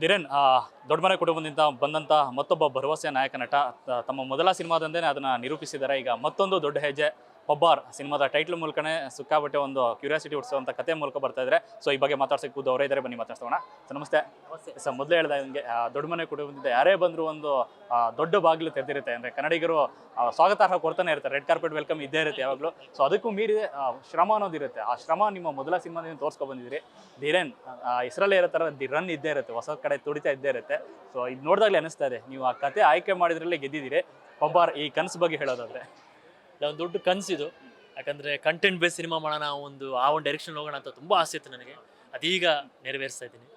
ಧಿರೇನ್ ದೊಡ್ಡ ಮನೆ ಕುಟುಂಬದಿಂದ ಬಂದಂಥ ಮತ್ತೊಬ್ಬ ಭರವಸೆಯ ನಾಯಕ ನಟ ತಮ್ಮ ಮೊದಲ ಸಿನಿಮಾದಂದೇ ಅದನ್ನು ನಿರೂಪಿಸಿದ್ದಾರೆ. ಈಗ ಮತ್ತೊಂದು ದೊಡ್ಡ ಹೆಜ್ಜೆ ಪಬ್ಬಾರ್ ಸಿನಿಮಾದ ಟೈಟ್ಲ್ ಮೂಲಕನೇ ಸಿಕ್ಕಾಬಟ್ಟೆ ಒಂದು ಕ್ಯೂರಿಯಾಸಿಟಿ ಹುಟ್ಟಿಸುವಂಥ ಕತೆ ಮೂಲಕ ಬರ್ತಾ ಇದ್ದಾರೆ. ಸೊ ಈ ಬಗ್ಗೆ ಮಾತಾಡ್ಸಕ್ಕೆ ಕೂತು ಅವರೇ ಇದ್ದಾರೆ, ಬನ್ನಿ ಮಾತಾಡ್ಸೋಣ. ಸರ್ ನಮಸ್ತೆ. ಸರ್ ಮೊದಲೇ ಹೇಳಿದೆ ನಿಮಗೆ ದೊಡ್ಡ ಮನೆ ಕುಟುಂಬದಿಂದ ಯಾರೇ ಬಂದರೂ ಒಂದು ದೊಡ್ಡ ಬಾಗಿಲು ತೆರೆದಿರುತ್ತೆ. ಅಂದರೆ ಕನ್ನಡಿಗರು ಸ್ವಾಗತಾರ್ಹ ಕೊಡ್ತಾನೆ ಇರ್ತಾರೆ, ರೆಡ್ ಕಾರ್ಪೆಟ್ ವೆಲ್ಕಮ್ ಇದ್ದೇ ಇರುತ್ತೆ ಯಾವಾಗಲೂ. ಸೊ ಅದಕ್ಕೂ ಮೀರಿ ಶ್ರಮ ಅನ್ನೋದಿರುತ್ತೆ. ಆ ಶ್ರಮ ನಿಮ್ಮ ಮೊದಲ ಸಿನಿಮಾದಿಂದ ತೋರಿಸ್ಕೊ ಬಂದಿದ್ದೀರಿ. ಧಿರೇನ್ ಹೆಸರಲ್ಲೇ ಇರೋ ಥರ ದಿ ರನ್ ಇದ್ದೇ ಇರುತ್ತೆ, ಹೊಸ ಕಡೆ ತುಡಿತಾ ಇದ್ದೇ ಇರುತ್ತೆ. ಸೊ ಇದು ನೋಡಿದಾಗಲೇ ಅನಿಸ್ತಾ ಇದೆ ನೀವು ಆ ಕತೆ ಆಯ್ಕೆ ಮಾಡಿದ್ರಲ್ಲೇ ಗೆದ್ದಿದ್ದೀರಿ. ಪಬ್ಬಾರ್ ಈ ಕನಸು ಬಗ್ಗೆ ಹೇಳೋದಾದ್ರೆ ಒಂದು ದೊಡ್ಡ ಕನಸಿದು. ಯಾಕಂದರೆ ಕಂಟೆಂಟ್ ಬೇಸ್ ಸಿನಿಮಾ ಮಾಡೋಣ, ಆ ಒಂದು ಡೈರೆಕ್ಷನ್ ಹೋಗೋಣ ಅಂತ ತುಂಬ ಆಸೆ ಇತ್ತು ನನಗೆ. ಅದೀಗ ನೆರವೇರಿಸ್ತಾ ಇದ್ದೀನಿ.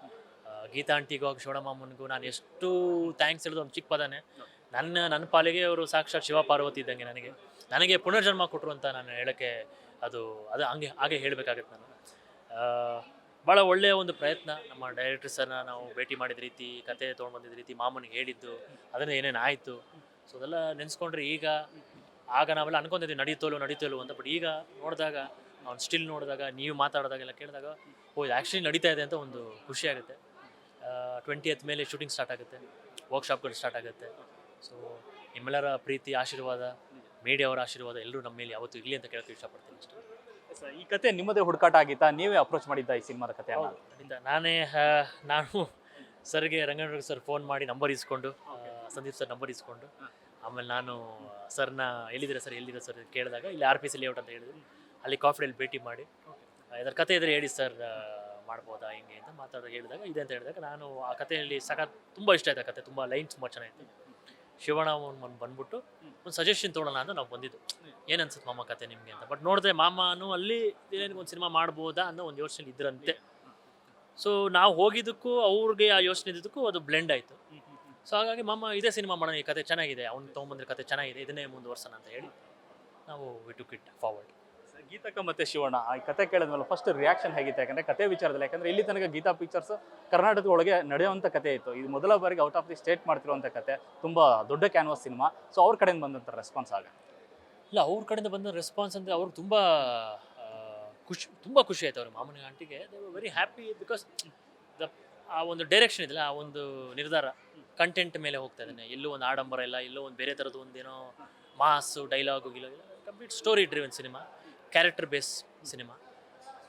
ಗೀತಾ ಆಂಟಿಗೂ ಹಾಗೂ ಶಿವಣ್ಣಮ್ಮನಿಗೂ ನಾನು ಎಷ್ಟು ಥ್ಯಾಂಕ್ಸ್ ಹೇಳಿದ್ರು ಒಂದು ಚಿಕ್ಕ ಪದನೇ. ನನ್ನ ಪಾಲಿಗೆ ಅವರು ಸಾಕ್ಷಾತ್ ಶಿವ ಪಾರ್ವತಿ ಇದ್ದಂಗೆ ನನಗೆ ಪುನರ್ಜನ್ಮ ಕೊಟ್ಟರು ಅಂತ ನಾನು ಹೇಳೋಕ್ಕೆ ಅದು ಹಾಗೆ ಹೇಳಬೇಕಾಗತ್ತೆ. ನಾನು ಭಾಳ ಒಳ್ಳೆಯ ಒಂದು ಪ್ರಯತ್ನ. ನಮ್ಮ ಡೈರೆಕ್ಟರ್ ಸರ್ನ ನಾವು ಭೇಟಿ ಮಾಡಿದ ರೀತಿ, ಕತೆ ತೊಗೊಂಡು ಬಂದಿದ್ದ ರೀತಿ, ಮಾಮನಿಗೆ ಹೇಳಿದ್ದು ಅದನ್ನು ಏನೇನು ಆಯಿತು, ಸೊ ಅದೆಲ್ಲ ನೆನೆಸ್ಕೊಂಡ್ರೆ ಆಗ ನಾವೆಲ್ಲ ಅನ್ಕೊಂಡಿದ್ದೀವಿ ನಡೀತೋಲು ಅಂತ. ಬಟ್ ಈಗ ನೋಡಿದಾಗ, ಅವ್ನು ಸ್ಟಿಲ್ ನೋಡಿದಾಗ, ನೀವು ಮಾತಾಡಿದಾಗೆಲ್ಲ ಕೇಳಿದಾಗ ಇದು ಆ್ಯಕ್ಚುಲಿ ನಡೀತಾ ಇದೆ ಅಂತ ಒಂದು ಖುಷಿ ಆಗುತ್ತೆ. 20th ಮೇಲೆ ಶೂಟಿಂಗ್ ಸ್ಟಾರ್ಟ್ ಆಗುತ್ತೆ, ವರ್ಕ್ಶಾಪ್ಗಳು ಸ್ಟಾರ್ಟ್ ಆಗುತ್ತೆ. ಸೊ ನಿಮ್ಮೆಲ್ಲರ ಪ್ರೀತಿ, ಆಶೀರ್ವಾದ, ಮೀಡಿಯಾವರ ಆಶೀರ್ವಾದ ಎಲ್ಲರೂ ನಮ್ಮ ಮೇಲೆ ಯಾವತ್ತೂ ಇರಲಿ ಅಂತ ಕೇಳೋಕ್ಕೆ ಇಷ್ಟಪಡ್ತೀನಿ ಅಷ್ಟೇ. ಈ ಕತೆ ನಿಮ್ಮದೇ ಹುಡುಕಾಟ ಆಗಿತ್ತಾ, ನೀವೇ ಅಪ್ರೋಚ್ ಮಾಡಿದ್ದ ಈ ಸಿನಿಮಾದ ಕತೆ? ನಾನು ಸರ್ಗೆ, ರಂಗನಾಥ್ ಸರ್ ಫೋನ್ ಮಾಡಿ ನಂಬರ್ ಇಸ್ಕೊಂಡು, ಸಂದೀಪ್ ಸರ್ ನಂಬರ್ ಇಸ್ಕೊಂಡು, ಆಮೇಲೆ ನಾನು ಸರ್ನ ಎಲ್ಲಿದ್ದೀರಾ ಸರ್ ಕೇಳಿದಾಗ ಇಲ್ಲಿ RPC ಲೇಔಟ್ ಅಂತ ಹೇಳಿದ್ರು. ಅಲ್ಲಿ ಕಾಫಿಡಲ್ಲಿ ಭೇಟಿ ಮಾಡಿ ಇದರ ಕತೆ ಇದ್ರೆ ಹೇಳಿ ಸರ್, ಮಾಡ್ಬೋದಾ ಹಿಂಗೆ ಅಂತ ಹೇಳಿದಾಗ ಇದೆ ಅಂತ ಹೇಳಿದಾಗ ನಾನು ಆ ಕಥೆಯಲ್ಲಿ ತುಂಬ ಇಷ್ಟ ಆಯ್ತು. ಆ ಕತೆ ತುಂಬ ಲೈನ್ ತುಂಬ ಚೆನ್ನಾಗಿತ್ತು. ಶಿವಣ್ಣ ಬಂದ್ಬಿಟ್ಟು ಒಂದು ಸಜೆಷನ್ ತೊಗೊಳ್ಳೋಣ ಅಂತ ನಾವು ಬಂದಿದ್ದು, ಏನು ಅನ್ಸುತ್ತೆ ಮಾಮ ಕತೆ ನಿಮಗೆ ಅಂತ. ಬಟ್ ನೋಡಿದ್ರೆ ಮಾಮನು ಅಲ್ಲಿ ಒಂದು ಸಿನಿಮಾ ಮಾಡ್ಬೋದಾ ಅನ್ನೋ ಒಂದು ಯೋಚನೆ ಇದ್ರಂತೆ. ಸೊ ನಾವು ಹೋಗಿದ್ದಕ್ಕೂ ಅವ್ರಿಗೆ ಆ ಯೋಚನೆ ಇದ್ದಕ್ಕೂ ಅದು ಬ್ಲೆಂಡ್ ಆಯಿತು. ಸೊ ಹಾಗಾಗಿ ಮಾಮ ಇದೇ ಸಿನಿಮಾ ಮಾಡೋಣ, ಈ ಕತೆ ಚೆನ್ನಾಗಿದೆ, ಅವ್ನು ತೊಗೊಂಬಂದ್ರೆ ಕತೆ ಚೆನ್ನಾಗಿದೆ, ಇದನ್ನೇ ಮುಂದುವರ್ಸೋಣ ಅಂತ ಹೇಳಿ ನಾವು ವಿ ಟುಕ್ ಇಟ್ ಫಾರ್ವರ್ಡ್. ಗೀತಕ್ಕ ಮತ್ತೆ ಶಿವಣ್ಣ ಈ ಕತೆ ಕೇಳಿದ್ಮೇಲೆ ಫಸ್ಟ್ ರಿಯಾಕ್ಷನ್ ಹೇಗಿತ್ತು? ಯಾಕಂದರೆ ಕತೆ ವಿಚಾರದಲ್ಲಿ, ಯಾಕಂದರೆ ಇಲ್ಲಿ ತನಕ ಗೀತಾ ಪಿಕ್ಚರ್ಸ್ ಕರ್ನಾಟಕದ ಒಳಗೆ ನಡೆಯುವಂಥ ಕತೆ ಇತ್ತು. ಇದು ಮೊದಲ ಬಾರಿಗೆ ಔಟ್ ಆಫ್ ದಿ ಸ್ಟೇಟ್ ಮಾಡ್ತಿರುವಂಥ ಕತೆ, ತುಂಬ ದೊಡ್ಡ ಕ್ಯಾನ್ವಾಸ್ ಸಿನಿಮಾ. ಸೊ ಅವ್ರ ಕಡೆಯಿಂದ ಬಂದಂಥ ರೆಸ್ಪಾನ್ಸ್ ಇಲ್ಲ, ಅವ್ರ ಕಡೆಯಿಂದ ಬಂದ ರೆಸ್ಪಾನ್ಸ್ ಅಂದರೆ ಅವ್ರಿಗೆ ತುಂಬ ಖುಷಿ ಆಯ್ತು. ಅವ್ರ ಮಾಮನ ಆಂಟಿಗೆ they were very happy. Because ಆ ಒಂದು ಡೈರೆಕ್ಷನ್ ಇದೆಯಲ್ಲ, ಆ ಒಂದು ನಿರ್ಧಾರ ಕಂಟೆಂಟ್ ಮೇಲೆ ಹೋಗ್ತಾ ಇದ್ದಾನೆ. ಎಲ್ಲೂ ಒಂದು ಆಡಂಬರ ಇಲ್ಲ, ಎಲ್ಲೋ ಒಂದು ಬೇರೆ ಥರದ್ದು ಒಂದೇನೋ ಮಾಸು ಡೈಲಾಗು ಇಲ್ಲ, complete story driven cinema, character base cinema.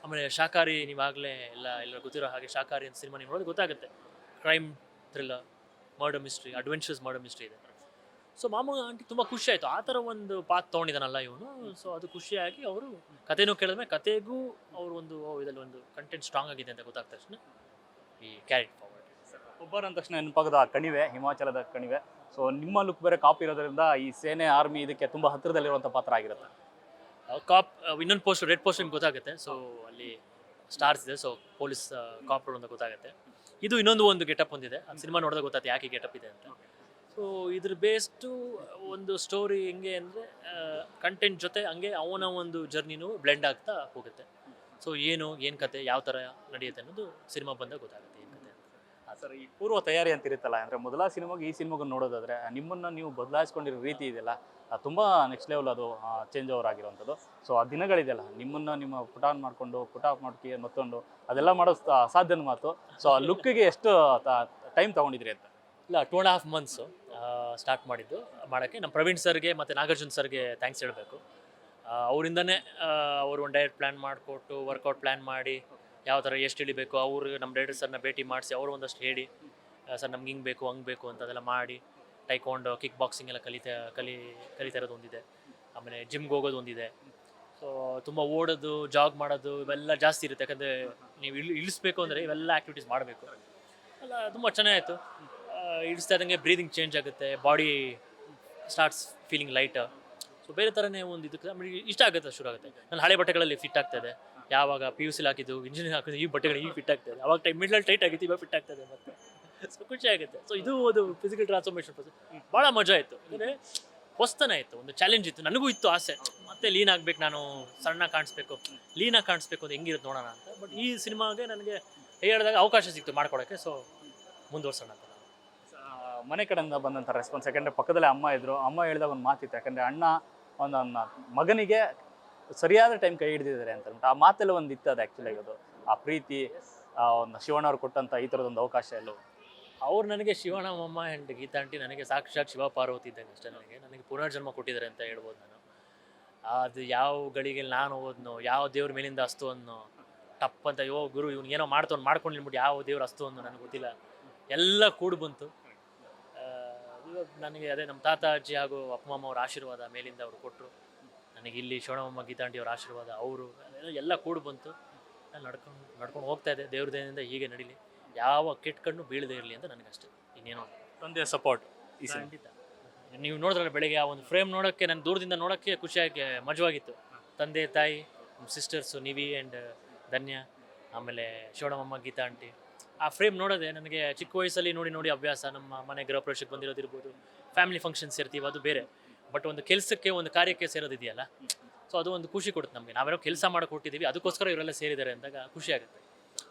ಆಮೇಲೆ ಶಾಕಾರಿ, ನೀವಾಗಲೇ ಎಲ್ಲ ಗೊತ್ತಿರೋ ಹಾಗೆ ಶಾಕಾರಿ ಅಂತ ಸಿನಿಮಾ ನೀವು ನೋಡಿ ಗೊತ್ತಾಗುತ್ತೆ. Crime thriller, murder mystery, adventures murder mystery ಇದೆ. ಸೊ ಮಾಮ ಆಂಟಿ ತುಂಬ ಖುಷಿ ಆಯಿತು, ಆ ಥರ ಒಂದು ಪಾತ್ ತೊಗೊಂಡಿದ್ದಾನಲ್ಲ ಇವನು. ಸೊ ಅದು ಖುಷಿಯಾಗಿ ಅವರು ಕಥೆನೂ ಕೇಳಿದ್ಮೇಲೆ ಕತೆಗೂ ಅವರು ಇದರಲ್ಲಿ ಒಂದು ಕಂಟೆಂಟ್ ಸ್ಟ್ರಾಂಗ್ ಆಗಿದೆ ಅಂತ ಗೊತ್ತಾಗ್ತ ತಕ್ಷಣ ಈ ಕ್ಯಾರೆಟ್ ಫಾರ್ವರ್ಡ್. ಪಬ್ಬಾರ್ ಅಂದ ತಕ್ಷಣ ನೆನಪಾಗೋದು ಆ ಕಣಿವೆ, ಹಿಮಾಚಲದ ಕಣಿವೆ. ಸೊ ನಿಮ್ಮ ಲುಕ್ ಬೇರೆ ಕಾಪ್ ಇರೋದ್ರಿಂದ ಈ ಸೇನೆ, ಆರ್ಮಿ ಇದಕ್ಕೆ ತುಂಬ ಹತ್ತಿರದಲ್ಲಿರುವಂಥ ಪಾತ್ರ ಆಗಿರುತ್ತೆ. ಕಾಪ್ ಇನ್ನೊಂದು ಪೋಸ್ಟ್, ರೆಡ್ ಪೋಸ್ಟ್ ನಿಮ್ಗೆ ಗೊತ್ತಾಗುತ್ತೆ. ಸೊ ಅಲ್ಲಿ ಸ್ಟಾರ್ಸ್ ಇದೆ, ಸೊ ಪೊಲೀಸ್ ಕಾಪ್ ಅಂತ ಗೊತ್ತಾಗುತ್ತೆ. ಇದು ಇನ್ನೊಂದು ಗೆಟಪ್ ಹೊಂದಿದೆ, ಆ ಸಿನಿಮಾ ನೋಡಿದಾಗ ಗೊತ್ತಾಗುತ್ತೆ ಯಾಕೆ ಗೆಟಪ್ ಇದೆ ಅಂತ. ಸೊ ಇದ್ರ ಬೇಸ್ಟು ಒಂದು ಸ್ಟೋರಿ ಹೆಂಗೆ ಅಂದರೆ ಕಂಟೆಂಟ್ ಜೊತೆ ಹಂಗೆ ಅವನ ಒಂದು ಜರ್ನಿನೂ ಬ್ಲೆಂಡ್ ಆಗ್ತಾ ಹೋಗುತ್ತೆ. ಸೊ ಏನು ಕತೆ, ಯಾವ ಥರ ನಡೆಯುತ್ತೆ ಅನ್ನೋದು ಸಿನಿಮಾ ಬಂದಾಗ ಗೊತ್ತಾಗುತ್ತೆ ಏನು ಕತೆ ಅಂತ. ಸರ್, ಈ ಪೂರ್ವ ತಯಾರಿ ಅಂತ ಇರುತ್ತಲ್ಲ, ಅಂದರೆ ಮೊದಲ ಸಿನಿಮಾಗೆ ಈ ಸಿನಿಮಾಗೆ ನೋಡೋದಾದರೆ ನಿಮ್ಮನ್ನು ನೀವು ಬದಲಾಯಿಸ್ಕೊಂಡಿರೋ ರೀತಿ ಇದೆಯಲ್ಲ, ತುಂಬ ನೆಕ್ಸ್ಟ್ ಲೆವೆಲ್, ಅದು ಚೇಂಜ್ ಓವರ್ ಆಗಿರುವಂಥದ್ದು. ಸೊ ಆ ದಿನಗಳಿದೆಯಲ್ಲ, ನಿಮ್ಮನ್ನು ನಿಮ್ಮ ಪುಟ್ ಆನ್ ಮಾಡಿಕೊಂಡು ಪುಟ್ ಆಫ್ ಮಾಡ್ಕಿ ಮತ್ತೊಂದು ಅದೆಲ್ಲ ಮಾಡೋ ಅಸಾಧ್ಯನ ಮಾತು. ಸೊ ಆ ಲುಕ್ಕಿಗೆ ಎಷ್ಟು ಟೈಮ್ ತೊಗೊಂಡಿದ್ರಿ ಅಂತ? ಇಲ್ಲ, 2.5 months ಸ್ಟಾರ್ಟ್ ಮಾಡೋಕ್ಕೆ ನಮ್ಮ ಪ್ರವೀಣ್ ಸರ್ಗೆ ಮತ್ತು ನಾಗಾರ್ಜುನ್ ಸರ್ಗೆ ಥ್ಯಾಂಕ್ಸ್ ಹೇಳಬೇಕು. ಅವರಿಂದನೇ ಅವರು ಒಂದು ಡಯಟ್ ಪ್ಲ್ಯಾನ್ ಮಾಡಿಕೊಟ್ಟು, ವರ್ಕೌಟ್ ಪ್ಲ್ಯಾನ್ ಮಾಡಿ, ಯಾವ ಥರ ಎಷ್ಟು ಇಳಿಬೇಕು, ಅವರು ನಮ್ಮ ಡೈರೆಕ್ಟರ್ ಸರ್ನ ಭೇಟಿ ಮಾಡಿಸಿ ಅವರು ಒಂದಷ್ಟು ಹೇಳಿ, ಸರ್ ನಮ್ಗೆ ಹಿಂಗೆ ಬೇಕು ಹಂಗೆ ಬೇಕು ಅಂತ ಅದೆಲ್ಲ ಮಾಡಿ, ಟೈಕೊಂಡು ಕಿಕ್ ಬಾಕ್ಸಿಂಗ್ ಎಲ್ಲ ಕಲಿತಾ ಇರೋದು ಒಂದಿದೆ. ಆಮೇಲೆ ಜಿಮ್ಗೆ ಹೋಗೋದು ಒಂದಿದೆ. ಸೊ ತುಂಬ ಓಡೋದು, ಜಾಗ್ ಮಾಡೋದು ಇವೆಲ್ಲ ಜಾಸ್ತಿ ಇರುತ್ತೆ. ಯಾಕಂದರೆ ನೀವು ಇಳಿಸ್ಬೇಕು ಅಂದರೆ ಇವೆಲ್ಲ ಆ್ಯಕ್ಟಿವಿಟೀಸ್ ಮಾಡಬೇಕು ಅಲ್ಲ. ತುಂಬ ಚೆನ್ನಾಗಿತ್ತು. ಇಳಿಸ್ತಾ ಇದ್ದಂಗೆ ಬ್ರೀದಿಂಗ್ ಚೇಂಜ್ ಆಗುತ್ತೆ, body starts feeling lighter. So ಬೇರೆ ಥರನೇ ಒಂದು ಇದಕ್ಕೆ ಆಮೇಲೆ ಇಷ್ಟ ಆಗುತ್ತೆ, ಶುರು ಆಗುತ್ತೆ. ನಾನು ಹಳೆ ಬಟ್ಟೆಗಳಲ್ಲಿ ಫಿಟ್ ಆಗ್ತಾಯಿದೆ. ಯಾವಾಗ PUC ಹಾಕಿದ್ದು, ಇಂಜಿನಿಯರ್ ಹಾಕಿದ್ದು, ಈ ಬಟ್ಟೆಗಳು ಈಗ ಫಿಟ್ ಆಗ್ತಾಯಿದೆ. ಅವಾಗ ಮಿಡ್ಲಲ್ಲಿ ಟೈಟ್ ಆಗಿತ್ತು, ಇವಾಗ ಫಿಟ್ ಆಗ್ತಾಯಿದೆ ಮತ್ತೆ. ಸೊ ಖುಷಿ ಆಗುತ್ತೆ. ಸೊ ಇದು ಒಂದು ಫಿಸಿಕಲ್ ಟ್ರಾನ್ಸ್ಫಾರ್ಮೇಷನ್ ಪ್ರೊಸೆಸ್ ಭಾಳ ಮಜಾ ಇತ್ತು. ಅಂದರೆ ಹೊಸ್ತನ ಇತ್ತು, ಒಂದು ಚಾಲೆಂಜ್ ಇತ್ತು. ನನಗೂ ಇತ್ತು ಆಸೆ, ಮತ್ತೆ ಲೀನ್ ಆಗಬೇಕು, ನಾನು ಸಣ್ಣ ಕಾಣಿಸ್ಬೇಕು, ಲೀನಾಗಿ ಕಾಣಿಸ್ಬೇಕು ಅಂತ ಹೆಂಗಿರುತ್ತೆ ನೋಡೋಣ ಅಂತ. ಬಟ್ ಈ ಸಿನಿಮಾಗೆ ನನಗೆ ಹೇಳಿದಾಗ ಅವಕಾಶ ಸಿಕ್ತು ಮಾಡ್ಕೊಡೋಕ್ಕೆ. ಸೊ ಮುಂದುವರ್ಸೋಣ ಅಂತ. ಮನೆ ಕಡೆಯಿಂದ ಬಂದಂಥ ರೆಸ್ಪಾನ್ಸ್, ಯಾಕಂದರೆ ಪಕ್ಕದಲ್ಲೇ ಅಮ್ಮ ಇದ್ದರು. ಅಮ್ಮ ಹೇಳಿದಾಗ ಒಂದು ಮಾತಿತ್ತು, ಯಾಕಂದರೆ ಅಣ್ಣ ಒಂದು ಮಗನಿಗೆ ಸರಿಯಾದ ಟೈಮ್ ಕೈ ಹಿಡಿದಿದ್ದಾರೆ ಅಂತ ಆ ಮಾತೆಲ್ಲ ಒಂದು ಇತ್ತು. ಅದು ಆ್ಯಕ್ಚುಲಾಗಿ ಅದು ಆ ಪ್ರೀತಿ, ಒಂದು ಶಿವಣ್ಣವ್ರು ಕೊಟ್ಟಂಥ ಈ ಥರದೊಂದು ಅವಕಾಶ ಎಲ್ಲೋ ಅವ್ರು ನನಗೆ ಶಿವಣ್ಣಮ್ಮ ಆ್ಯಂಡ್ ಗೀತಾ ಆಂಟಿ ನನಗೆ ಸಾಕ್ಷಾತ್ ಶಿವ ಪಾರ್ವತಿ ಇದ್ದಂಗೆ ಅಷ್ಟೇ. ನನಗೆ ಪುನರ್ಜನ್ಮ ಕೊಟ್ಟಿದ್ದಾರೆ ಅಂತ ಹೇಳ್ಬೋದು ನಾನು. ಅದು ಯಾವ ಗಳಿಗೆ ನಾನು ಓದ್ನೋ, ಯಾವ ದೇವ್ರ ಮೇಲಿಂದ ಅಸ್ತು ಅನ್ನೋ, ಟಪ್ ಅಂತ ಯೋ ಗುರು ಇವ್ನು ಏನೋ ಮಾಡ್ಕೊಂಡು ನಿಲ್ಬಿಟ್ಟು ಯಾವ ದೇವ್ರ ಅಸ್ತು ಅನ್ನೋ ನನಗೆ ಗೊತ್ತಿಲ್ಲ, ಎಲ್ಲ ಕೂಡು ಬಂತು. ಇವಾಗ ನನಗೆ ಅದೇ ನಮ್ಮ ತಾತ ಅಜ್ಜಿ ಹಾಗೂ ಅಪ್ಪ ಅಮ್ಮ ಅವ್ರ ಆಶೀರ್ವಾದ ಮೇಲಿಂದ ಅವರು ಕೊಟ್ಟರು ನನಗೆ. ಇಲ್ಲಿ ಶಿವಣ್ಣಮ್ಮ ಗೀತಾಂಟಿ ಅವ್ರ ಆಶೀರ್ವಾದ ಅವರು ಎಲ್ಲ ಕೂಡು ಬಂತು. ನಾನು ನಡ್ಕೊಂಡು ಹೋಗ್ತಾ ಇದೆ. ದೇವ್ರ ದಯದಿಂದ ಹೀಗೆ ನಡೀಲಿ, ಯಾವ ಕೆಟ್ಟ ಕಣ್ಣು ಬೀಳದೇ ಇರಲಿ ಅಂತ ನನಗಷ್ಟೇ. ಇನ್ನೇನೋ ತಂದೆಯ ಸಪೋರ್ಟ್ ಈ ಸಿನಿಮಾ. ಖಂಡಿತ. ನೀವು ನೋಡಿದ್ರೆ ಬೆಳಗ್ಗೆ ಆ ಒಂದು ಫ್ರೇಮ್ ನೋಡೋಕ್ಕೆ, ನನ್ನ ದೂರದಿಂದ ನೋಡೋಕ್ಕೆ ಖುಷಿಯಾಗಿ ಮಜವಾಗಿತ್ತು. ತಂದೆ ತಾಯಿ, ಸಿಸ್ಟರ್ಸು ನಿವಿ ಆ್ಯಂಡ್ ಧನ್ಯ, ಆಮೇಲೆ ಶಿವಣ್ಣಮ್ಮ ಗೀತಾ ಆಂಟಿ, ಆ ಫ್ರೇಮ್ ನೋಡೋದೆ ನನಗೆ ಚಿಕ್ಕ ವಯಸ್ಸಲ್ಲಿ ನೋಡಿ ಅಭ್ಯಾಸ. ನಮ್ಮ ಮನೆ ಗೃಹ ಪ್ರವೇಶಕ್ಕೆ ಬಂದಿರೋದಿರ್ಬೋದು, ಫ್ಯಾಮಿಲಿ ಫಂಕ್ಷನ್ಸ್ ಇರ್ತೀವಿ, ಅದು ಬೇರೆ. ಬಟ್ ಒಂದು ಕೆಲಸಕ್ಕೆ, ಒಂದು ಕಾರ್ಯಕ್ಕೆ ಸೇರೋದಿದೆಯಲ್ಲ, ಸೊ ಅದು ಒಂದು ಖುಷಿ ಕೊಡುತ್ತೆ ನಮಗೆ. ನಾವೇನೋ ಕೆಲಸ ಮಾಡೋಕೆ ಕೊಟ್ಟಿದ್ದೀವಿ, ಅದಕ್ಕೋಸ್ಕರ ಇವರೆಲ್ಲ ಸೇರಿದ್ದಾರೆ ಅಂದಾಗ ಖುಷಿ ಆಗುತ್ತೆ.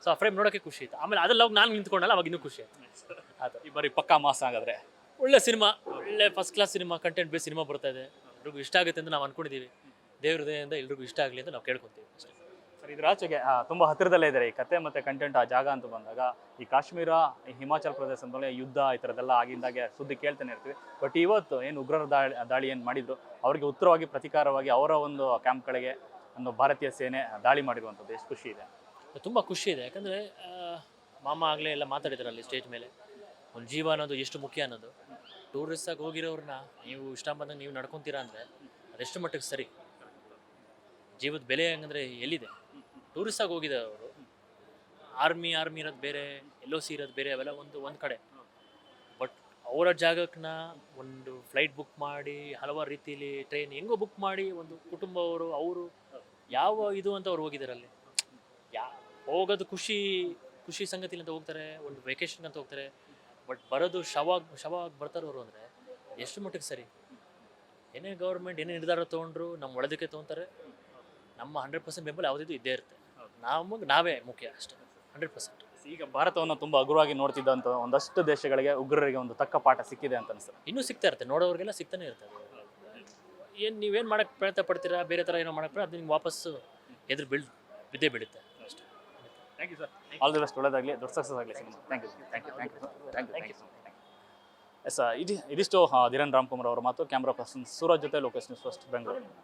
ಸೊ ಆ ಫ್ರೇಮ್ ನೋಡೋಕ್ಕೆ ಖುಷಿ ಇತ್ತು. ಆಮೇಲೆ ಅದೆಲ್ಲ ಹೋಗಿ ನಾನು ನಿಂತ್ಕೊಂಡಲ್ಲ, ಅವಾಗ ಇನ್ನೂ ಖುಷಿ ಆಯ್ತು. ಅದು ಈ ಬಾರಿ ಪಕ್ಕಾ ಮಾಸ ಆಗಿದ್ರೆ ಒಳ್ಳೆ ಸಿನಿಮಾ, ಒಳ್ಳೆ first class cinema, content base cinema ಬರ್ತಾ ಇದೆ. ಎಲ್ರಿಗೂ ಇಷ್ಟ ಆಗುತ್ತೆ ಅಂತ ನಾವು ಅನ್ಕೊಂಡಿದ್ದೀವಿ. ದೇವ್ರ ದಯೆಯಿಂದ ಎಲ್ರಿಗೂ ಇಷ್ಟ ಆಗಲಿ ಅಂತ ನಾವು ಕೇಳ್ಕೊತೀವಿ ಅಷ್ಟೇ. ಸರ್, ಇದ್ರಾಚೆಗೆ ತುಂಬ ಹತ್ತಿರದಲ್ಲೇ ಇದ್ದಾರೆ ಈ ಕತೆ ಮತ್ತು ಕಂಟೆಂಟ್. ಆ ಜಾಗ ಅಂತ ಬಂದಾಗ ಈ ಕಾಶ್ಮೀರ, ಈ ಹಿಮಾಚಲ ಪ್ರದೇಶ ಅಂತಲೇ ಯುದ್ಧ ಈ ಥರದ್ದೆಲ್ಲ ಆಗಿಂದಾಗೆ ಸುದ್ದಿ ಕೇಳ್ತಾನೆ ಇರ್ತೀವಿ. ಬಟ್ ಇವತ್ತು ಏನು ಉಗ್ರರ ದಾಳಿ ಏನು ಮಾಡಿದ್ರು, ಅವರಿಗೆ ಉತ್ತರವಾಗಿ ಪ್ರತೀಕಾರವಾಗಿ ಅವರ ಒಂದು ಕ್ಯಾಂಪ್ಗಳಿಗೆ ಒಂದು ಭಾರತೀಯ ಸೇನೆ ದಾಳಿ ಮಾಡಿರುವಂಥದ್ದು ಎಷ್ಟು ಖುಷಿ ಇದೆ. ತುಂಬ ಖುಷಿ ಇದೆ. ಯಾಕಂದರೆ ಮಾಮ ಆಗಲೇ ಎಲ್ಲ ಮಾತಾಡಿದ್ರು ಅಲ್ಲಿ ಸ್ಟೇಜ್ ಮೇಲೆ, ಒಂದು ಜೀವ ಅನ್ನೋದು ಎಷ್ಟು ಮುಖ್ಯ ಅನ್ನೋದು. ಟೂರಿಸ್ಟಾಗಿ ಹೋಗಿರೋರನ್ನ ನೀವು ಇಷ್ಟ ಬಂದಂಗೆ ನೀವು ನಡ್ಕೊತೀರಾ ಅಂದರೆ ಅದೆಷ್ಟು ಮಟ್ಟಿಗೆ ಸರಿ. ಜೀವದ ಬೆಲೆ ಹೆಂಗಂದರೆ ಎಲ್ಲಿದೆ. ಟೂರಿಸ್ಟಾಗಿ ಹೋಗಿದ್ದಾರೆ ಅವರು. ಆರ್ಮಿ ಇರೋದು ಬೇರೆ, LOC ಇರೋದು ಬೇರೆ, ಅವೆಲ್ಲ ಒಂದು ಕಡೆ. ಬಟ್ ಅವರ ಜಾಗಕ್ಕನ್ನ ಒಂದು ಫ್ಲೈಟ್ ಬುಕ್ ಮಾಡಿ, ಹಲವಾರು ರೀತಿಯಲ್ಲಿ ಟ್ರೈನ್ ಹೆಂಗೋ ಬುಕ್ ಮಾಡಿ, ಒಂದು ಕುಟುಂಬ ಅವರು ಯಾವ ಇದು ಅಂತ ಅವ್ರು ಹೋಗಿದ್ದಾರೆ ಅಲ್ಲಿ. ಹೋಗೋದು ಖುಷಿ ಸಂಗತಿಲಿ ಅಂತ ಹೋಗ್ತಾರೆ, ಒಂದು ವೆಕೇಶನ್ ಅಂತ ಹೋಗ್ತಾರೆ. ಬಟ್ ಬರೋದು ಶವ ಬರ್ತಾರೆ ಅವರು ಅಂದರೆ ಎಷ್ಟು ಮಟ್ಟಿಗೆ ಸರಿ. ಏನೇ ಗೌರ್ಮೆಂಟ್ ಏನೇ ನಿರ್ಧಾರ ತೊಗೊಂಡ್ರು ನಮ್ಮ ಒಳದಕ್ಕೆ ತೊಗೊತಾರೆ. ನಮ್ಮ 100% ಬೆಂಬಲ ಯಾವುದಿದ್ದು ಇದ್ದೇ ಇರುತ್ತೆ. ನಾವೇ ಮುಖ್ಯ ಅಷ್ಟೇ, 100%. ಈಗ ಭಾರತವನ್ನು ತುಂಬ ಹಗುರವಾಗಿ ನೋಡ್ತಿದ್ದಂಥ ಒಂದಷ್ಟು ದೇಶಗಳಿಗೆ ಉಗ್ರರಿಗೆ ಒಂದು ತಕ್ಕ ಪಾಠ ಸಿಕ್ಕಿದೆ ಅಂತ ಅನಿಸ್ತದೆ. ಇನ್ನೂ ಸಿಗ್ತಾ ಇರುತ್ತೆ, ನೋಡೋರಿಗೆಲ್ಲ ಸಿಗ್ತಾನೆ ಇರ್ತದೆ. ಏನು ನೀವೇನು ಮಾಡೋಕ್ಕೆ ಪ್ರಯತ್ನ ಪಡ್ತೀರಾ, ಬೇರೆ ಥರ ಏನೋ ಮಾಡೋಕ್ಕೆ ಅದು ನಿಮ್ಗೆ ವಾಪಸ್ಸು ಎದುರು ಬಿದ್ದೇ ಬೀಳುತ್ತೆ ಅಷ್ಟೇ. Thank you sir. All the best. ಒಳ್ಳೆದಾಗಲಿ, ದೊಡ್ಡ ಸಕ್ಸಸ್ ಆಗಲಿ ಸಿನಿಮಾ. Thank you. ಎಸ್, ಇದಿಷ್ಟು ಧಿರನ್ ರಾಮ್ಕುಮಾರ್ ಅವರ ಮಾತು. ಕ್ಯಾಮ್ರಾ ಪರ್ಸನ್ ಸೂರಜ್ ಜೊತೆ ಲೋಕೇಶ್ ನ್ಯೂಸ್ ಫಸ್ಟ್, ಬೆಂಗಳೂರು.